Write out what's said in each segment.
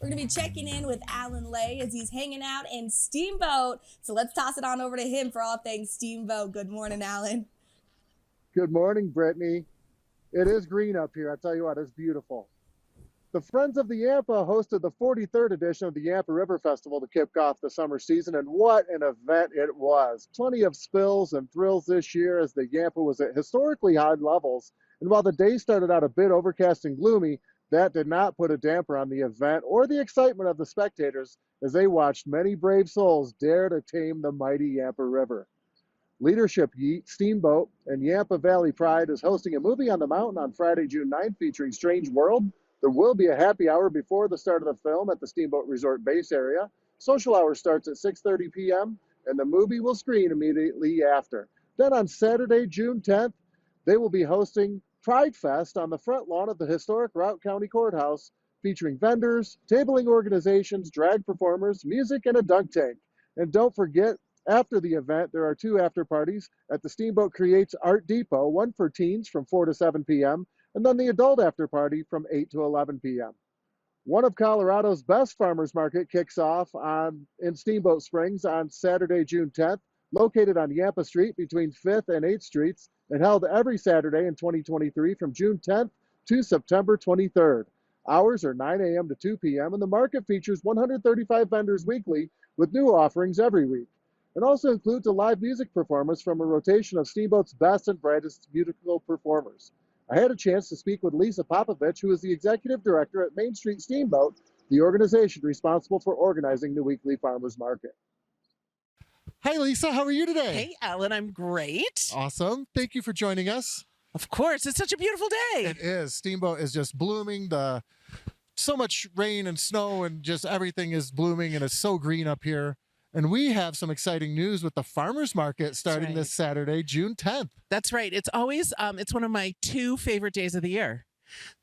We're going to be checking in with Alan Lay as he's hanging out in Steamboat. So let's toss it on over to him for all things Steamboat. Good morning, Alan. Good morning, Brittany. It is green up here. I tell you what, it's beautiful. The Friends of the Yampa hosted the 43rd edition of the Yampa River Festival to kick off the summer season, and what an event it was. Plenty of spills and thrills this year as the Yampa was at historically high levels, and while the day started out a bit overcast and gloomy, that did not put a damper on the event or the excitement of the spectators as they watched many brave souls dare to tame the mighty Yampa River. Leadership Steamboat and Yampa Valley Pride is hosting a movie on the mountain on Friday, June 9th featuring Strange World. There will be a happy hour before the start of the film at the Steamboat Resort base area. Social hour starts at 6:30 p.m. and the movie will screen immediately after. Then on Saturday, June 10th, they will be hosting Pride Fest on the front lawn of the historic Routt County Courthouse, featuring vendors, tabling organizations, drag performers, music, and a dunk tank. And don't forget, after the event, there are two after parties at the Steamboat Creates Art Depot, one for teens from 4 to 7 p.m., and then the adult after party from 8 to 11 p.m. One of Colorado's best farmers market kicks off in Steamboat Springs on Saturday, June 10th, located on Yampa Street between 5th and 8th Streets, and held every Saturday in 2023 from June 10th to September 23rd. Hours are 9 a.m. to 2 p.m., and the market features 135 vendors weekly with new offerings every week. It also includes a live music performance from a rotation of Steamboat's best and brightest musical performers. I had a chance to speak with Lisa Popovich, who is the executive director at Main Street Steamboat, the organization responsible for organizing the weekly farmers market. Hi, Lisa. How are you today? Hey, Alan. I'm great. Awesome. Thank you for joining us. Of course. It's such a beautiful day. It is. Steamboat is just blooming. So much rain and snow and just everything is blooming, and it's so green up here. And we have some exciting news with the farmers market starting this Saturday, June 10th. That's right. It's always, it's one of my two favorite days of the year.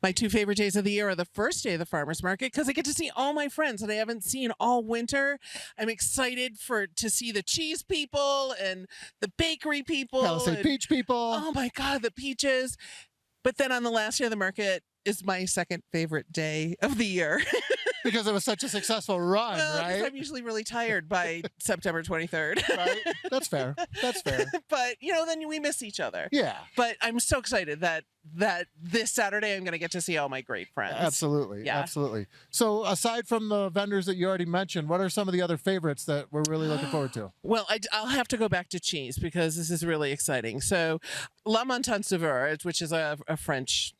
My two favorite days of the year are the first day of the farmers market because I get to see all my friends that I haven't seen all winter. I'm excited to see the cheese people and the bakery people. Palisade Peach people. Oh my God, the peaches. But then on the last day of the market is my second favorite day of the year. Because it was such a successful run, right? I'm usually really tired by September 23rd. Right? That's fair. That's fair. But, then we miss each other. Yeah. But I'm so excited that this Saturday I'm going to get to see all my great friends. Absolutely. Yeah. Absolutely. So aside from the vendors that you already mentioned, what are some of the other favorites that we're really looking forward to? Well, I'll have to go back to cheese because this is really exciting. So La Montagne Sauveur, which is a French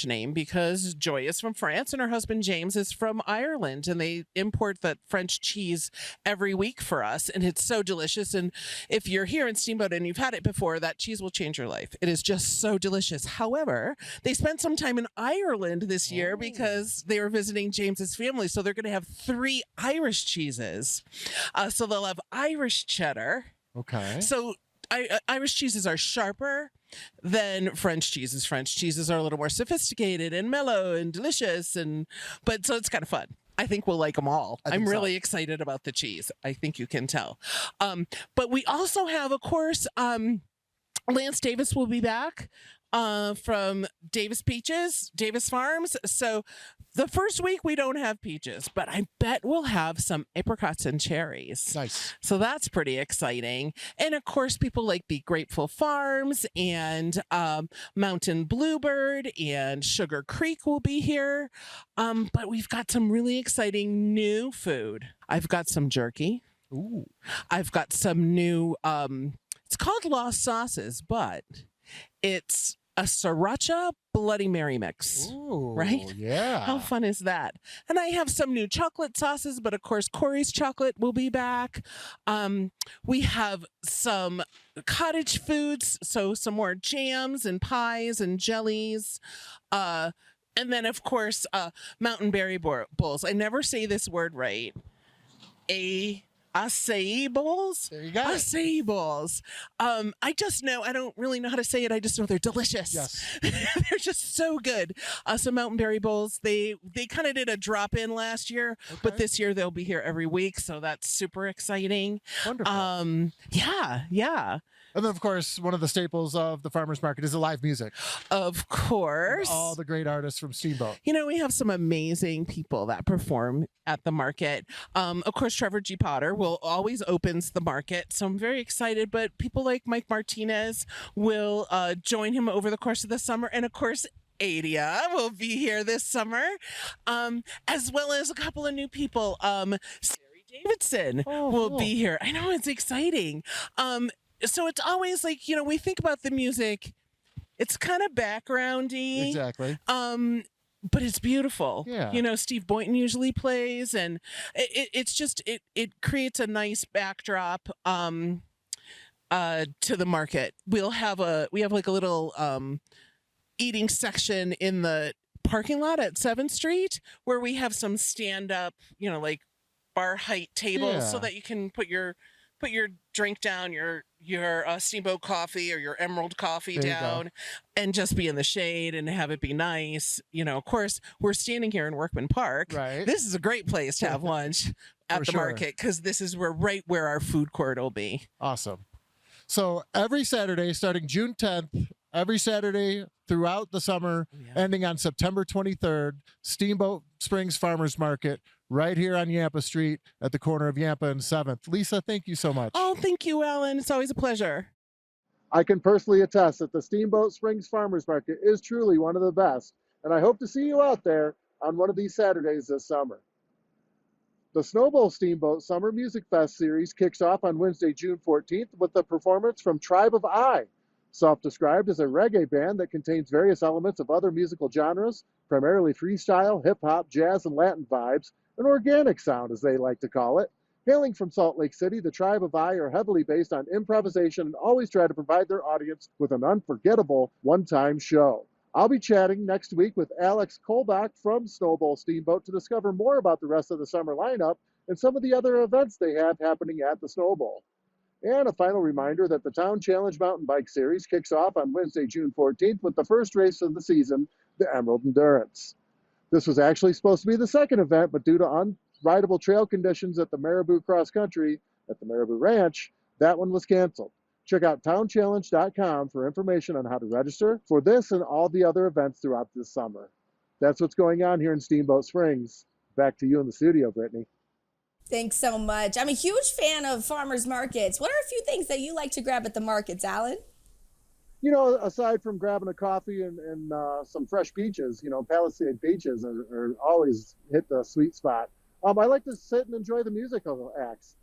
name because Joy is from France and her husband James is from Ireland, and they import that French cheese every week for us, and it's so delicious. And if you're here in Steamboat and you've had it before, that cheese will change your life. It is just so delicious. However, they spent some time in Ireland this year because they were visiting James's family, so they're going to have 3 Irish cheeses. So they'll have Irish cheddar. Okay. So Irish cheeses are sharper than French cheeses. French cheeses are a little more sophisticated and mellow and delicious, so it's kind of fun. I think we'll like them all. I'm really excited about the cheese. I think you can tell. But we also have, of course, Lance Davis will be back from Davis Farms. So the first week we don't have peaches, but I bet we'll have some apricots and cherries. Nice. So that's pretty exciting. And of course, people like Be Grateful Farms and Mountain Bluebird and Sugar Creek will be here. But we've got some really exciting new food. I've got some jerky. Ooh. I've got some new, it's called Lost Sauces, but it's a sriracha Bloody Mary mix. Ooh, right? Yeah. How fun is that? And I have some new chocolate sauces, but of course, Corey's chocolate will be back. We have some cottage foods, so some more jams and pies and jellies. And then, of course, mountain berry bowls. I never say this word right. acai bowls. There you go. Acai bowls. I just know, I don't really know how to say it. I just know they're delicious. Yes. They're just so good. Some Mountain Berry bowls. They kind of did a drop in last year, but Okay. this year they'll be here every week, so that's super exciting. Wonderful. Yeah. And then, of course, one of the staples of the farmers market is the live music. Of course. All the great artists from Steamboat. You know, we have some amazing people that perform at the market. Of course, Trevor G. Potter will always opens the market, so I'm very excited. But people like Mike Martinez will join him over the course of the summer, and of course, Adia will be here this summer, as well as a couple of new people. Sari Davidson will cool. be here. I know, it's exciting. So it's always like, you know, we think about the music, it's kind of backgroundy. Exactly. But it's beautiful. Yeah. You know, Steve Boynton usually plays, and it's just it creates a nice backdrop to the market. We have like a little eating section in the parking lot at 7th Street where we have some stand up, you know, like bar height tables so Yeah. that you can put your drink down, your Steamboat coffee or your Emerald coffee There you go. down, and just be in the shade and have it be nice. You know, of course, we're standing here in Workman Park. Right. This is a great place to have lunch at For the sure. market, because this is right where our food court will be. Awesome. So every Saturday, starting June 10th, every Saturday throughout the summer, ending on September 23rd, Steamboat Springs Farmers Market, right here on Yampa Street at the corner of Yampa and 7th. Lisa, thank you so much. Oh, thank you, Alan. It's always a pleasure. I can personally attest that the Steamboat Springs Farmers Market is truly one of the best, and I hope to see you out there on one of these Saturdays this summer. The Snowball Steamboat Summer Music Fest series kicks off on Wednesday, June 14th with a performance from Tribe of I, self-described as a reggae band that contains various elements of other musical genres, primarily freestyle, hip-hop, jazz, and Latin vibes, an organic sound as they like to call it. Hailing from Salt Lake City, the Tribe of I are heavily based on improvisation and always try to provide their audience with an unforgettable one-time show. I'll be chatting next week with Alex Kolbach from Snowball Steamboat to discover more about the rest of the summer lineup and some of the other events they have happening at the Snowball. And a final reminder that the Town Challenge Mountain Bike Series kicks off on Wednesday, June 14th with the first race of the season, the Emerald Endurance. This was actually supposed to be the second event, but due to unrideable trail conditions at the Marabou Cross Country at the Marabou Ranch, that one was canceled. Check out townchallenge.com for information on how to register for this and all the other events throughout this summer. That's what's going on here in Steamboat Springs. Back to you in the studio, Brittany. Thanks so much. I'm a huge fan of farmers markets. What are a few things that you like to grab at the markets, Alan? You know, aside from grabbing a coffee and some fresh peaches, you know, Palisade peaches are always hit the sweet spot. I like to sit and enjoy the musical acts.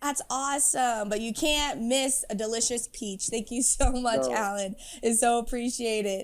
That's awesome, but you can't miss a delicious peach. Thank you so much, No. Alan. It's so appreciated.